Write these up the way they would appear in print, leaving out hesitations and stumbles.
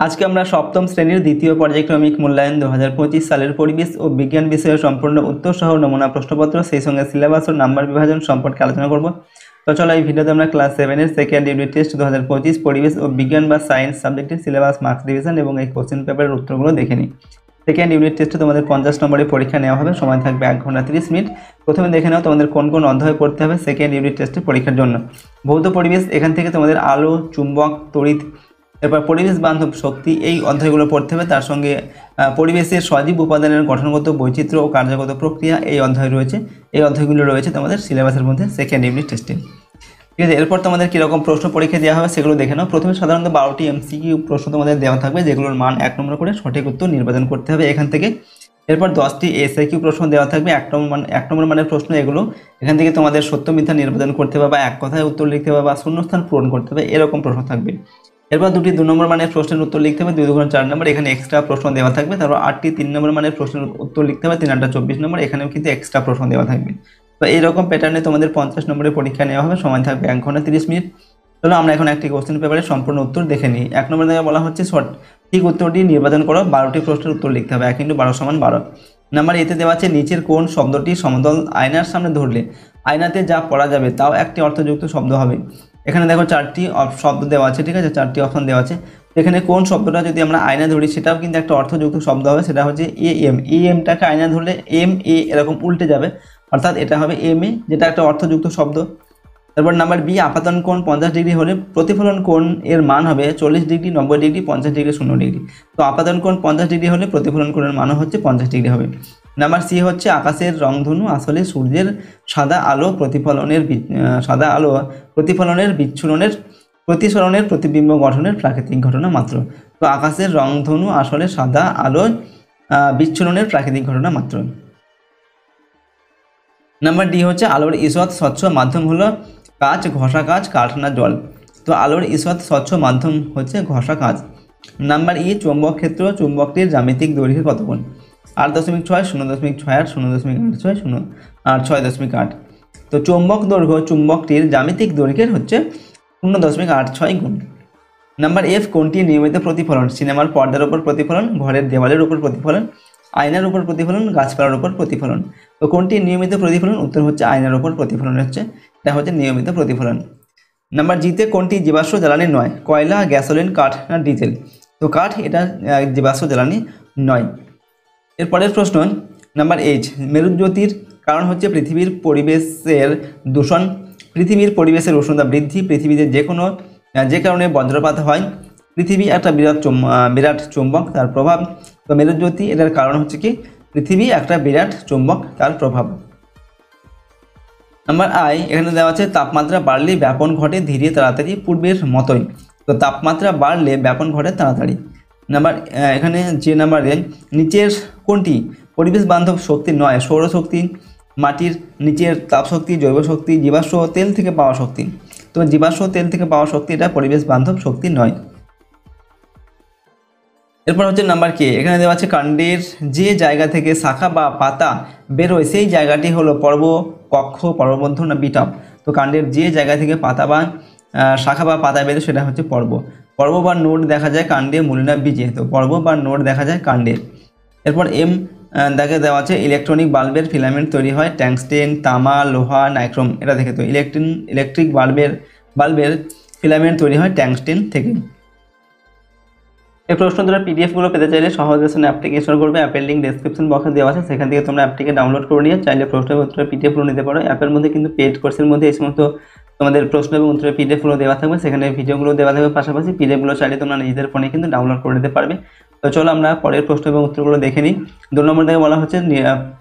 আজকে আমরা সপ্তম শ্রেণীর দ্বিতীয় পর্যায়ক্রমিক মূল্যায়ন 2025 সালের পরিবেশ ও বিজ্ঞান বিষয়ে সম্পূর্ণ উত্তর সহ নমুনা প্রশ্নপত্র সেই সঙ্গে সিলেবাস ও নাম্বার বিভাজন সম্পর্কে আলোচনা করব। তো চলো এই ভিডিওতে আমরা ক্লাস 7 এর সেকেন্ড ইউনিট টেস্ট 2025 পরিবেশ ও বিজ্ঞান বা সায়েন্স সাবজেক্টের সিলেবাস, মার্কস ডিভিশন এবং এই কোশ্চেন পেপারের উত্তরগুলো দেখে নিই। সেকেন্ড ইউনিট টেস্টে তোমাদের 50 নম্বরের পরীক্ষা নেওয়া হবে, সময় থাকবে 1 ঘন্টা 30 মিনিট। প্রথমে দেখে নাও তোমাদের কোন কোন অধ্যায় পড়তে হবে সেকেন্ড ইউনিট টেস্টের পরীক্ষার জন্য। ভৌত পরিবেশ, এখান থেকে তোমাদের আলো, চুম্বক, তড়িৎ, এরপর পরিবেশ বান্ধব শক্তি, এই অধ্যায়গুলো পড়তে হবে। তার সঙ্গে পরিবেশের সজীব উপাদানের গঠনগত বৈচিত্র্য ও কার্যগত প্রক্রিয়া, এই অধ্যায় রয়েছে। এই অধ্যায়গুলো রয়েছে তোমাদের সিলেবাসের মধ্যে সেকেন্ড ইউনিট টেস্টে। ঠিক আছে, এরপর তোমাদের কীরকম প্রশ্ন পরীক্ষা দেওয়া হবে সেগুলো দেখে নাও। প্রথমে সাধারণত 12টি এমসিকিউ প্রশ্ন তোমাদের দেওয়া থাকবে, যেগুলোর মান 1 নম্বর করে সঠিক উত্তর নির্বাচন করতে হবে এখান থেকে। এরপর 10টি এসআইকিউ প্রশ্ন দেওয়া থাকবে, 1 নম্বর মানের প্রশ্ন এগুলো। এখান থেকে তোমাদের সত্য মিথ্যা নির্বাচন করতে হবে, বা এক কথায় উত্তর লিখতে হবে, বা শূন্যস্থান পূরণ করতে হবে, এরকম প্রশ্ন থাকবে। এরপর 2টি 2 নম্বর মানের প্রশ্নের উত্তর লিখতে হবে, 2 2 4 নম্বর, এখানে এক্সট্রা প্রশ্ন দেওয়া থাকবে। তারপর 8টি 3 নম্বর মানের প্রশ্নের উত্তর লিখতে হবে, 3 8 24 নম্বর, এখানেও কিন্তু এক্সট্রা প্রশ্ন দেওয়া থাকবে। তো এইরকম প্যাটার্নে তোমাদের 50 নম্বরের পরীক্ষা নেওয়া হবে, সময় থাকবে 1 ঘন্টা 30 মিনিট। চলো আমরা এখন একটি কোশ্চেন পেপারের সম্পূর্ণ উত্তর দেখে নিই। 1 নম্বর থেকে বলা হচ্ছে সঠিক উত্তরটি নির্বাচন করো, 12টি প্রশ্নের উত্তর লিখতে হবে। 1 × 12 = 12। নাম্বার এতে দেওয়া আছে নিচের কোন শব্দটি সমতল আয়নার সামনে ধরলে আয়নাতে যা পড়া যাবে তাও একটি অর্থযুক্ত শব্দ হবে। এখানে দেখো 4টি শব্দ দেওয়া আছে, ঠিক আছে, 4টি অপশন দেওয়া আছে। এখানে কোন শব্দটা যদি আমরা আয়না ধরি সেটাও কিন্তু একটা অর্থযুক্ত শব্দ হবে, সেটা হচ্ছে এম। এমটাকে আয়না ধরলে এম এ এরকম উল্টে যাবে, অর্থাৎ এটা হবে এম এ, যেটা একটা অর্থযুক্ত শব্দ। তারপর নাম্বার বি, আপাতন কোণ 50 ডিগ্রি হলে প্রতিফলন কোণ এর মান হবে 40 ডিগ্রি, 90 ডিগ্রি, 50 ডিগ্রি, 0 ডিগ্রি। তো আপাতন কোণ 50 ডিগ্রি হলে প্রতিফলন কোণের মানও হচ্ছে 50 ডিগ্রি হবে। নাম্বার সি হচ্ছে আকাশের রংধনু আসলে সূর্যের সাদা আলো প্রতিফলনের প্রতিসরণের প্রতিবিম্ব গঠনের প্রাকৃতিক ঘটনা মাত্র। তো আকাশের রংধনু আসলে সাদা আলো বিচ্ছুরণের প্রাকৃতিক ঘটনা মাত্র। নাম্বার ডি হচ্ছে আলোর ঈষৎ স্বচ্ছ মাধ্যম হলো কাঁচ, ঘষা কাঁচ, কাঠ না জল। তো আলোর ঈষৎ স্বচ্ছ মাধ্যম হচ্ছে ঘষা কাঁচ। নাম্বার ই, চৌম্বক ক্ষেত্র চুম্বকটির জ্যামিতিক দৈর্ঘ্য কত গুণ? 8.6, 0.68, 0.86, 6.8। তো চৌম্বক দৈর্ঘ্য চুম্বকটির জ্যামিতিক দৈর্ঘ্যের হচ্ছে 0.86 গুণ। নাম্বার এফ, কোনটি নিয়মিত প্রতিফলন? সিনেমার পর্দার উপর প্রতিফলন, ঘরের দেওয়ালের উপর প্রতিফলন, আয়নার উপর প্রতিফলন, গাছপালার উপর প্রতিফলন। তো কোনটি নিয়মিত প্রতিফলন? উত্তর হচ্ছে আয়নার উপর প্রতিফলন, এটা হচ্ছে নিয়মিত প্রতিফলন। নাম্বার জিতে কোনটি জীবাশ্ম জ্বালানি নয়? কয়লা, গ্যাসোলিন, কাঠ না ডিজেল? তো কাঠ, এটা জীবাশ্ম জ্বালানি নয়। এরপরের প্রশ্ন নাম্বার এইচ, মেরুজ্যোতির কারণ হচ্ছে পৃথিবীর পরিবেশের দূষণ, পৃথিবীর পরিবেশের উষ্ণতা বৃদ্ধি, পৃথিবীতে যে কারণে বজ্রপাত হয়, পৃথিবী একটা বিরাট চুম্বক, তার প্রভাব। তো মেরুজ্যোতি, এটার কারণ হচ্ছে কি পৃথিবী একটা বিরাট চুম্বক, তার প্রভাব। নাম্বার আই, এখানে দেওয়া আছে তাপমাত্রা বাড়লে ব্যাপন ঘটে ধীরে তাড়াতাড়ি পূর্বের মতোই। তো তাপমাত্রা বাড়লে ব্যাপন ঘটে তাড়াতাড়ি। নাম্বার এখানে যে নাম্বারে নিচের কোনটি পরিবেশ বান্ধব শক্তি নয়? সৌরশক্তি, মাটির নিচের তাপশক্তি, জৈব শক্তি, জীবাশ্ম তেল থেকে পাওয়া শক্তি। তো জীবাশ্ম তেল থেকে পাওয়া শক্তি এটা পরিবেশ বান্ধব শক্তি নয়। এরপর হচ্ছে নাম্বার কে, এখানে দেওয়া আছে কাণ্ডের যে জায়গা থেকে শাখা বা পাতা বেরোয় সেই জায়গাটি হলো পর্ব, কক্ষ, পর্বমধ্য না বিটপ? তো কাণ্ডের যে জায়গা থেকে পাতা বা শাখা বা পাতা বেরোয় সেটা হচ্ছে পর্ব। পর্ব বা নোড দেখা যায় কাণ্ডে, মূলে না বীজে? তো পর্ব বা নোড দেখা যায় কাণ্ডে। এরপর এম দেখে দেওয়া আছে ইলেকট্রনিক বাল্বের ফিলামেন্ট তৈরি হয় ট্যাংস্টেন, তামা, লোহা, নাইক্রোম, এটা দেখে। তো ইলেকট্রিক বাল্বের ফিলামেন্ট তৈরি হয় ট্যাংস্টেন থেকে। এই প্রশ্ন দ্বারা পিডিএফগুলো পেতে চাইলে সহজেশন অ্যাপটিকে ইনস্টল করবে, অ্যাপের লিঙ্ক ডেসক্রিপশন বক্সে দেওয়া আছে, সেখান থেকে তোমরা অ্যাপটিকে ডাউনলোড করে নিয়ে চাইলে প্রশ্ন এবং উত্তরের পিডিএফগুলো নিতে পারো। অ্যাপের মধ্যে কিন্তু পেড কোর্সের মধ্যে এই সমস্ত তোমাদের প্রশ্ন এবং উত্তরের পিডিএফগুলো দেওয়া থাকবে, সেখানে ভিডিওগুলো দেওয়া থাকবে, পাশাপাশি পিডিএফগুলো চাইলে তোমরা নিজেদের ফোনে কিন্তু ডাউনলোড করে নিতে পারবে। তো চলো আমরা পরের প্রশ্ন এবং উত্তরগুলো দেখে নিই। 2 নম্বর থেকে বলা হচ্ছে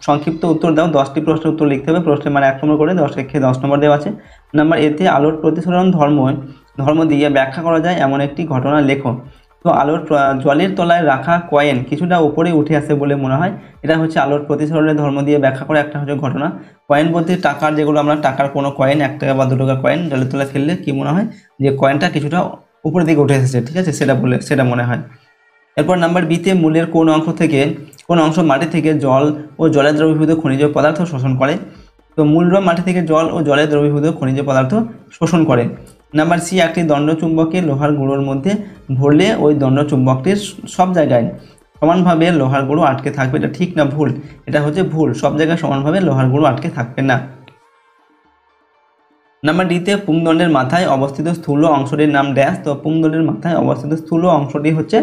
সংক্ষিপ্ত উত্তর দাও, 10টি প্রশ্নের উত্তর লিখতে হবে। প্রশ্নের মানে 1 নম্বর করে, 10 নম্বর দেওয়া আছে। নাম্বার এতে আলোর প্রতিসরণ ধর্ম দিয়ে ব্যাখ্যা করা যায় এমন একটি ঘটনা লেখো। তো আলোর জলের তলায় রাখা কয়েন কিছুটা উপরে উঠে আসে বলে মনে হয়, এটা হচ্ছে আলোর প্রতিসরণের ধর্ম দিয়ে ব্যাখ্যা করে একটা হচ্ছে ঘটনা। কয়েন বলতে টাকার, যেগুলো আমরা টাকার কোনো কয়েন 1 টাকা বা 2 টাকা কয়েন জলের তলায় ফেললে কি মনে হয় যে কয়েনটা কিছুটা উপরের দিকে উঠে এসেছে, ঠিক আছে, সেটা মনে হয়। এরপর নাম্বার বিতে মূলের কোন অংশ মাটি থেকে জল ও জলে দ্রবীভূত খনিজ পদার্থ শোষণ করে? তো মূলরা মাটি থেকে জল ও জলে দ্রবীভূত খনিজ পদার্থ শোষণ করে। নাম্বার সি, একটি দণ্ডচুম্বকে লোহার গুঁড়োর মধ্যে ভরলে ওই দণ্ডচুম্বকটির সব জায়গায় সমানভাবে লোহার গুঁড়ো আটকে থাকবে। এটা ঠিক না ভুল? এটা হচ্ছে ভুল, সব জায়গায় সমানভাবে লোহার গুঁড়ো আটকে থাকবে না। নাম্বার ডিতে পুংদণ্ডের মাথায় অবস্থিত স্থূল অংশটির নাম ড্যাশ। তো পুংদণ্ডের মাথায় অবস্থিত স্থূল অংশটি হচ্ছে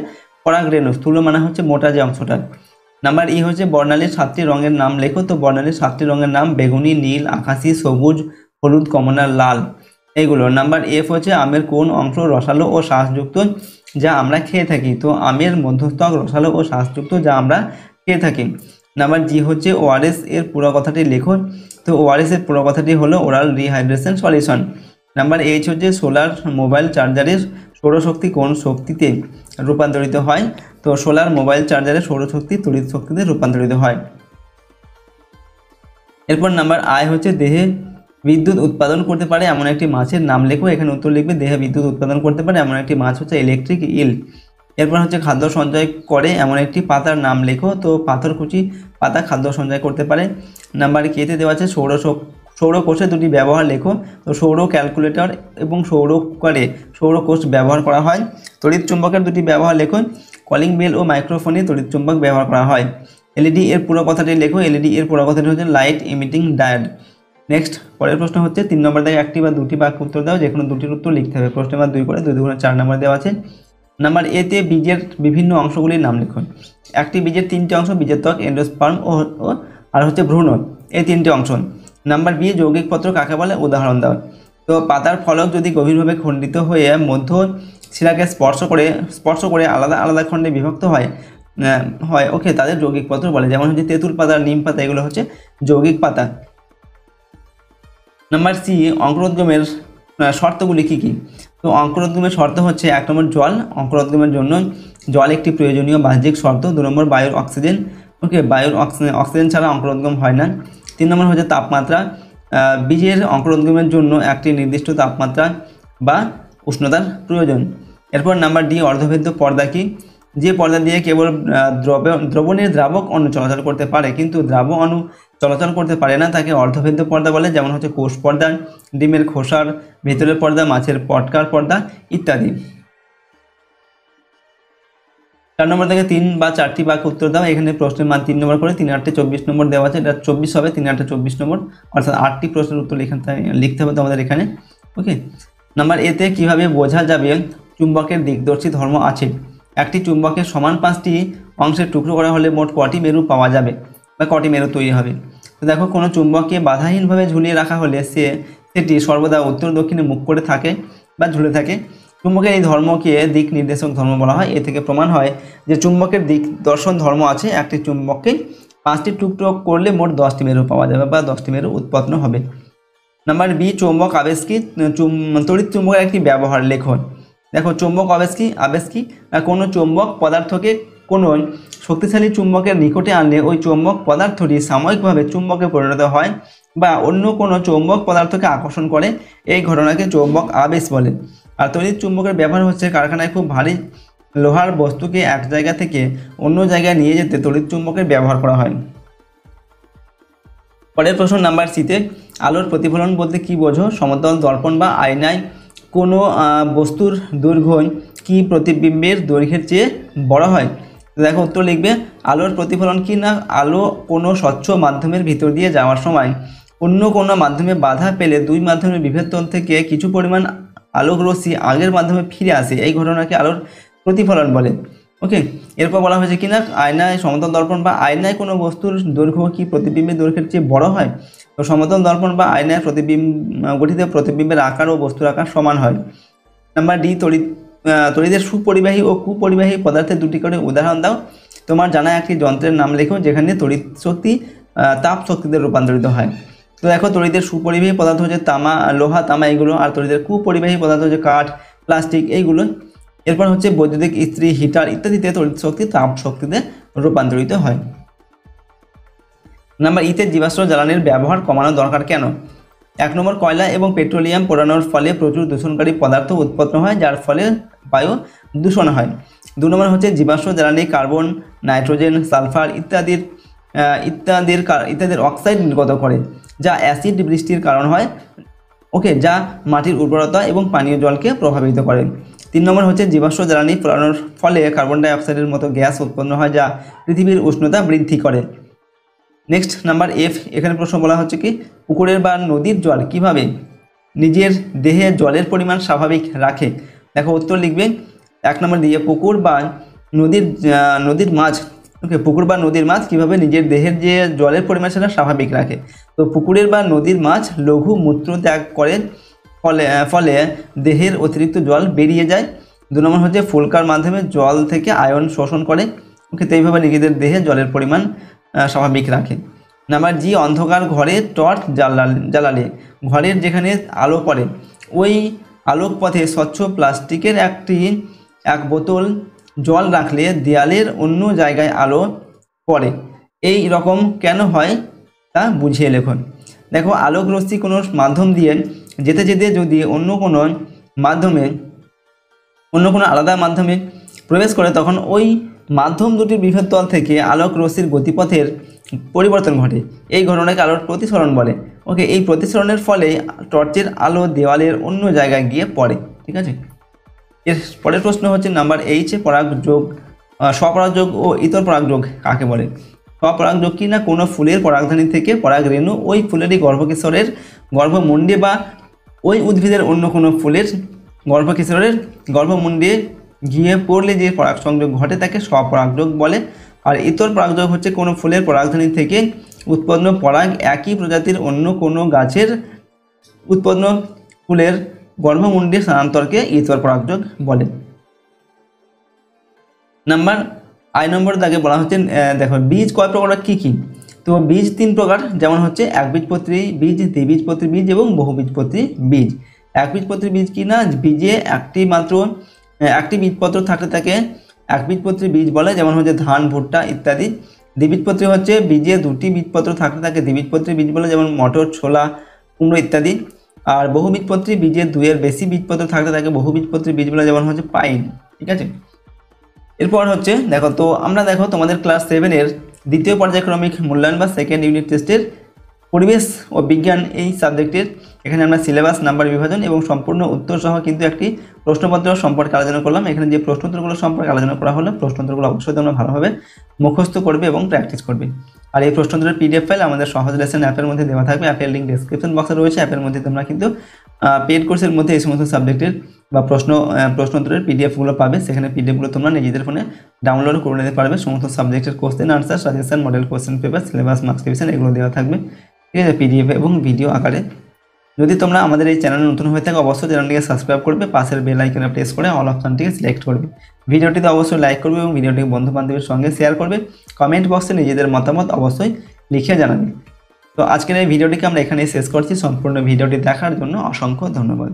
পরাগরেণু। স্থূল মানে হচ্ছে মোটা যে অংশটা। নাম্বার ই হচ্ছে বর্ণালীর 7টি রঙের নাম লেখো। তো বর্ণালীর 7টি রঙের নাম বেগুনি, নীল, আকাশি, সবুজ, হলুদ, কমলা, লাল এইগুলো। নাম্বার এফ হচ্ছে আমের কোন অংশ রসালো ও শ্বাসযুক্ত যা আমরা খেয়ে থাকি। তো আমের মধ্যস্থক রসালো ও শ্বাসযুক্ত যা আমরা খেয়ে থাকি। নাম্বার জি হচ্ছে ওআরএস এর পুরো কথাটি লেখো। তো ওআরএস এর পুরো কথাটি হলো oral rehydration solution. Number H হচ্ছে সোলার মোবাইল চার্জারের সৌরশক্তি কোন শক্তিতে রূপান্তরিত হয়। তো সোলার মোবাইল চার্জারের সৌরশক্তি তড়িৎ শক্তিতে রূপান্তরিত হয়। এরপর নাম্বার আই হচ্ছে দেহে বিদ্যুৎ উৎপাদন করতে পারে এমন একটি মাছের নাম লেখো। এখানে উত্তর লিখবে দেহে বিদ্যুৎ উৎপাদন করতে পারে এমন একটি মাছ হচ্ছে ইলেকট্রিক ইল। এরপর হচ্ছে খাদ্য সঞ্চয় করে এমন একটি পাতার নাম লেখো। তো পাথরকুচি পাতা খাদ্য সঞ্চয় করতে পারে। নাম্বার কেতে দেওয়া আছে সৌরকোষে দুটি ব্যবহার লেখো। তো সৌর ক্যালকুলেটর এবং সৌরকুকারে সৌরকোষ ব্যবহার করা হয়। তড়িৎ চুম্বকের দুটি ব্যবহার লেখো। কলিং বেল ও মাইক্রোফোনে তড়িৎ চুম্বক ব্যবহার করা হয়। এলইডি এর পুরো কথাটি লেখো। এলইডি এর পুরো কথাটি হচ্ছে লাইট ইমিটিং ডায়োড। নেক্সট পরের প্রশ্ন হচ্ছে 3 নম্বর থেকে একটি বা দুটি বাক্য উত্তর দাও, যে কোনো দুটির উত্তর লিখতে হবে। প্রশ্ন নাম্বার 2 করে 2 দুগুণে 4 নম্বর দেওয়া আছে। নাম্বার এতে বীজের বিভিন্ন অংশগুলির নাম লিখুন। একটি বীজের 3টি অংশ, বীজের ত্বক, এন্ডোস্পার্ম ও আর হচ্ছে ভ্রূণ, এই 3টি অংশ। নাম্বার বি, যৌগিক পত্র কাকে বলে উদাহরণ দাও। তো পাতার ফলক যদি গভীরভাবে খণ্ডিত হয়ে মধ্য শিরাকে স্পর্শ করে আলাদা আলাদা খণ্ডে বিভক্ত হয় ওকে, তাদের যৌগিক পত্র বলে। যেমন হচ্ছে তেঁতুল পাতা, নিম পাতা, এগুলো হচ্ছে যৌগিক পাতা। নাম্বার সি, অঙ্কুরোদ্গমের শর্তগুলি কী কী। তো অঙ্কুরোদ্গমের শর্ত হচ্ছে 1 নম্বর জল। অঙ্কুরোদ্গমের জন্য জল একটি প্রয়োজনীয় বাহ্যিক শর্ত। 2 নম্বর বায়ুর অক্সিজেন। ওকে, বায়ুর অক্সিজেন ছাড়া অঙ্কুরোদ্গম হয় না। 3 নম্বর হচ্ছে তাপমাত্রা। বীজের অঙ্কুরোদ্গমের জন্য একটি নির্দিষ্ট তাপমাত্রা বা উষ্ণতার প্রয়োজন। এরপর নাম্বার ডি, অর্ধভেদ্য পর্দা কি। যে পর্দা দিয়ে কেবল দ্রবণের দ্রাবক অণু চলাচল করতে পারে কিন্তু দ্রাবক অণু চলাচল করতে পারে না, তাকে অর্ধভেদ্য পর্দা বলে। যেমন হচ্ছে কোষ পর্দা, ডিমের খোসার ভেতরের পর্দা, মাছের পটকার পর্দা ইত্যাদি। 4 নম্বর থেকে 3 বা 4টি বাক্য উত্তর দাও। এখানে প্রশ্নের মান 3 নম্বর করে 3 8 24 নম্বর দেওয়া আছে। এটা 24 হবে, 3 8 24 নম্বর, অর্থাৎ 8টি প্রশ্নের উত্তর লিখতে হবে তোমাদের এখানে। ওকে, নাম্বার এতে কিভাবে বোঝা যাবে চুম্বকের দিকদর্শী ধর্ম আছে। একটি চুম্বকের সমান 5টি অংশের টুকরো করা হলে মোট কটি মেরু পাওয়া যাবে বা কটি মেরু তৈরি হবে। তো দেখো, কোনো চুম্বককে বাধাহীনভাবে ঝুলিয়ে রাখা হলে সেটি সর্বদা উত্তর দক্ষিণে মুখ করে থাকে বা ঝুলে থাকে। চুম্বকের এই ধর্মকে দিক নির্দেশক ধর্ম বলা হয়। এ থেকে প্রমাণ হয় যে চুম্বকের দিক দর্শন ধর্ম আছে। একটি চুম্বককে 5টি টুকরো করলে মোট 10টি মেরু পাওয়া যাবে বা 10টি মেরু উৎপন্ন হবে। নাম্বার বি, চৌম্বক আবেশ কি। তড়িৎ চুম্বকের একটি ব্যবহার লেখো। দেখো, চৌম্বক আবেশ কি কোনো চৌম্বক পদার্থকে কোনো শক্তিশালী চুম্বকের নিকটে আনলে ওই চৌম্বক পদার্থটি সাময়িকভাবে চুম্বকে পরিণত হয় বা অন্য কোনো চৌম্বক পদার্থকে আকর্ষণ করে, এই ঘটনাকে চৌম্বক আবেশ বলে। আর তড়িৎ চুম্বকের ব্যবহার হচ্ছে কারখানায় খুব ভারী লোহার বস্তুকে এক জায়গা থেকে অন্য জায়গায় নিয়ে যেতে তড়িৎ চুম্বকের ব্যবহার করা হয়। পরের প্রশ্ন নাম্বার সিতে, আলোর প্রতিফলন বলতে কি বোঝো। সমতল দর্পণ বা আয়নায় কোনো বস্তুর দৈর্ঘ্য কি প্রতিবিম্বের দৈর্ঘ্যের চেয়ে বড় হয়। দেখো, উত্তর লিখবে আলোর প্রতিফলন কি না, আলো কোনো স্বচ্ছ মাধ্যমের ভিতর দিয়ে যাওয়ার সময় অন্য কোনো মাধ্যমে বাধা পেলে দুই মাধ্যমের বিভেদন থেকে কিছু পরিমাণ আলোক রশ্মি আগের মাধ্যমে ফিরে আসে, এই ঘটনাকে আলোর প্রতিফলন বলে। ওকে, এরপর বলা হয়েছে কিনা আয়নায় সমতল দর্পণ বা আয়নায় কোনো বস্তুর দৈর্ঘ্য কি প্রতিবিম্বের দৈর্ঘ্যের চেয়ে বড় হয়। তো সমতল দর্পণ বা আয়নায় গঠিত প্রতিবিম্বের আকার ও বস্তুর আকার সমান হয়। নাম্বার ডি, তড়িতের সুপরিবাহী ও কুপরিবাহী পদার্থের 2টি করে উদাহরণ দাও। তোমার জানা একটি যন্ত্রের নাম লেখো যেখানে তড়িৎ শক্তি তাপ শক্তিতে রূপান্তরিত হয়। তো দেখো, তড়িতের সুপরিবাহী পদার্থ হচ্ছে লোহা, তামা এইগুলো, আর তড়িতের কুপরিবাহী পদার্থ হচ্ছে কাঠ, প্লাস্টিক এইগুলো। এরপর হচ্ছে বৈদ্যুতিক ইস্ত্রি, হিটার ইত্যাদিতে তড়িৎ শক্তি তাপ শক্তিতে রূপান্তরিত হয়। নাম্বার ইতে জীবাশ্ম জ্বালানির ব্যবহার কমানো দরকার কেন। 1 নম্বর, কয়লা এবং পেট্রোলিয়াম পোড়ানোর ফলে প্রচুর দূষণকারী পদার্থ উৎপন্ন হয় যার ফলে বায়ু দূষণ হয়। 2 নম্বর হচ্ছে জীবাশ্ম জ্বালানি কার্বন, নাইট্রোজেন, সালফার ইত্যাদির অক্সাইড নির্গত করে যা অ্যাসিড বৃষ্টির কারণ হয়। ওকে, যা মাটির উর্বরতা এবং পানীয় জলকে প্রভাবিত করে। 3 নম্বর হচ্ছে জীবাশ্ম জ্বালানি পোড়ানোর ফলে কার্বন ডাই অক্সাইডের মতো গ্যাস উৎপন্ন হয়, যা পৃথিবীর উষ্ণতা বৃদ্ধি করে। নেক্সট নাম্বার এফ, এখানে প্রশ্ন বলা হচ্ছে কি পুকুরের বা নদীর জল কিভাবে নিজের দেহে জলের পরিমাণ স্বাভাবিক রাখে। দেখো উত্তর লিখবে 1 নম্বর দিয়ে পুকুর বা নদীর মাছ। ওকে, পুকুর বা নদীর মাছ কীভাবে নিজের দেহের যে জলের পরিমাণ সেটা স্বাভাবিক রাখে। তো পুকুরের বা নদীর মাছ লঘু মূত্র ত্যাগ করে, ফলে দেহের অতিরিক্ত জল বেরিয়ে যায়। 2 নম্বর হচ্ছে ফুলকার মাধ্যমে জল থেকে আয়ন শোষণ করে। ওকে, তো এইভাবে নিজেদের দেহে জলের পরিমাণ স্বাভাবিক রাখে। নাম্বার জি, অন্ধকার ঘরে টর্চ জ্বালালে ঘরের যেখানে আলো পড়ে ওই আলোক পথে স্বচ্ছ প্লাস্টিকের এক বোতল জল রাখলে দেয়ালের অন্য জায়গায় আলো পড়ে। এই রকম কেন হয় তা বুঝিয়ে লেখুন। দেখো, আলোক রশ্মি কোনো মাধ্যম দিয়ে যেতে যেতে যদি অন্য কোনো আলাদা মাধ্যমে প্রবেশ করে, তখন ওই মাধ্যম দুটির বিভেদ তল থেকে আলোক রশ্মির গতিপথের পরিবর্তন ঘটে। এই ঘটনাকে আলোর প্রতিসরণ বলে। ওকে, এই প্রতিসরণের ফলে টর্চের আলো দেওয়ালের অন্য জায়গায় গিয়ে পড়ে। ঠিক আছে, এর পরের প্রশ্ন হচ্ছে নাম্বার এইচ, পরাগযোগ, স্বপরাগযোগ ও ইতর পরাগযোগ কাকে বলে। স্বপরাগযোগ কি না কোনো ফুলের পরাগধানী থেকে পরাগ রেণু ওই ফুলেরই গর্ভকেশরের গর্ভমুণ্ডে বা ওই উদ্ভিদের অন্য কোনো ফুলের গর্ভকেশরের গর্ভমুণ্ডে গিয়ে পড়লে যে পরাগ সংযোগ ঘটে তাকে স্বপরাগযোগ বলে। আর ইতর পরাগযোগ হচ্ছে কোনো ফুলের পরাগধানী থেকে উৎপন্ন পরাগ একই প্রজাতির অন্য কোনো গাছের উৎপন্ন ফুলের গর্ভমুণ্ডে স্থানান্তরকে ইতর পরাগযোগ বলে। নাম্বার আই নম্বর দাগে বলা হচ্ছে দেখো বীজ কয় প্রকার কি কি। তো বীজ 3 প্রকার, যেমন হচ্ছে একবীজপত্রী বীজ, দ্বিবীজপত্রী বীজ এবং বহুবীজপত্রী বীজ। একবীজপত্রী বীজ কি না বীজে একটি বীজপত্র থাকলে তাকে একবীজপত্রী বীজ বলে, যেমন হচ্ছে ধান, ভুট্টা ইত্যাদি। দ্বিবীজপত্রী হচ্ছে বীজে 2টি বীজপত্র থাকলে তাকে দ্বিবীজপত্রী বীজ বলে, যেমন মটর, ছোলা, কুমড়ো ইত্যাদি। আর বহুবীজপত্রী বীজে 2-এর বেশি বীজপত্র থাকলে তাকে বহুবীজপত্রী বীজ বলে, যেমন হচ্ছে পাইন। ঠিক আছে, এরপর হচ্ছে দেখো তো আমরা তোমাদের ক্লাস 7-এর দ্বিতীয় পর্যায়ক্রমিক মূল্যায়ন বা সেকেন্ড ইউনিট টেস্টের পরিবেশ ও বিজ্ঞান এই সাবজেক্টের এখানে আমরা সিলেবাস, নাম্বার বিভাজন এবং সম্পূর্ণ উত্তর সহ কিন্তু একটি প্রশ্নপত্র সম্পর্কে আলোচনা করলাম। এখানে যে প্রশ্নোত্তরগুলো সম্পর্কে আলোচনা করা হলো, প্রশ্নোত্তরগুলো অবশ্যই তোমরা ভালোভাবে মুখস্থ করবে এবং প্র্যাকটিস করবে। আর এই প্রশ্নোত্তরের পিডিএফ ফাইল আমাদের সহজ লেসন অ্যাপের মধ্যে দেওয়া থাকবে। অ্যাপের লিঙ্ক ডেসক্রিপশন বক্সে রয়েছে। অ্যাপের মধ্যে তোমরা কিন্তু পেড কোর্সের মধ্যে এই সমস্ত সাবজেক্টের বা প্রশ্নোত্তরের পিডিএফগুলো পাবে। সেখানে পিডিএফগুলো তোমরা নিজেদের ফোনে ডাউনলোড করে নিতে পারবে। সমস্ত সাবজেক্টের question answer, suggestion, model question paper, syllabus, marks revision এগুলো দেওয়া থাকবে। ঠিক আছে, পিডিএফ এবং ভিডিও আকারে। যদি তোমরা আমাদের এই চ্যানেলে নতুন হয়ে থাকো অবশ্যই চ্যানেলটিকে সাবস্ক্রাইব করবে, পাশের বেল আইকনে প্রেস করে অল অপশনটিকে সিলেক্ট করবে। ভিডিওটিতে অবশ্যই লাইক করবে এবং ভিডিওটিকে বন্ধু বান্ধবের সঙ্গে শেয়ার করবে। কমেন্ট বক্সে নিজেদের মতামত অবশ্যই লিখে জানাবে। তো আজকের এই ভিডিওটিকে আমরা এখানেই শেষ করছি। সম্পূর্ণ ভিডিওটি দেখার জন্য অসংখ্য ধন্যবাদ।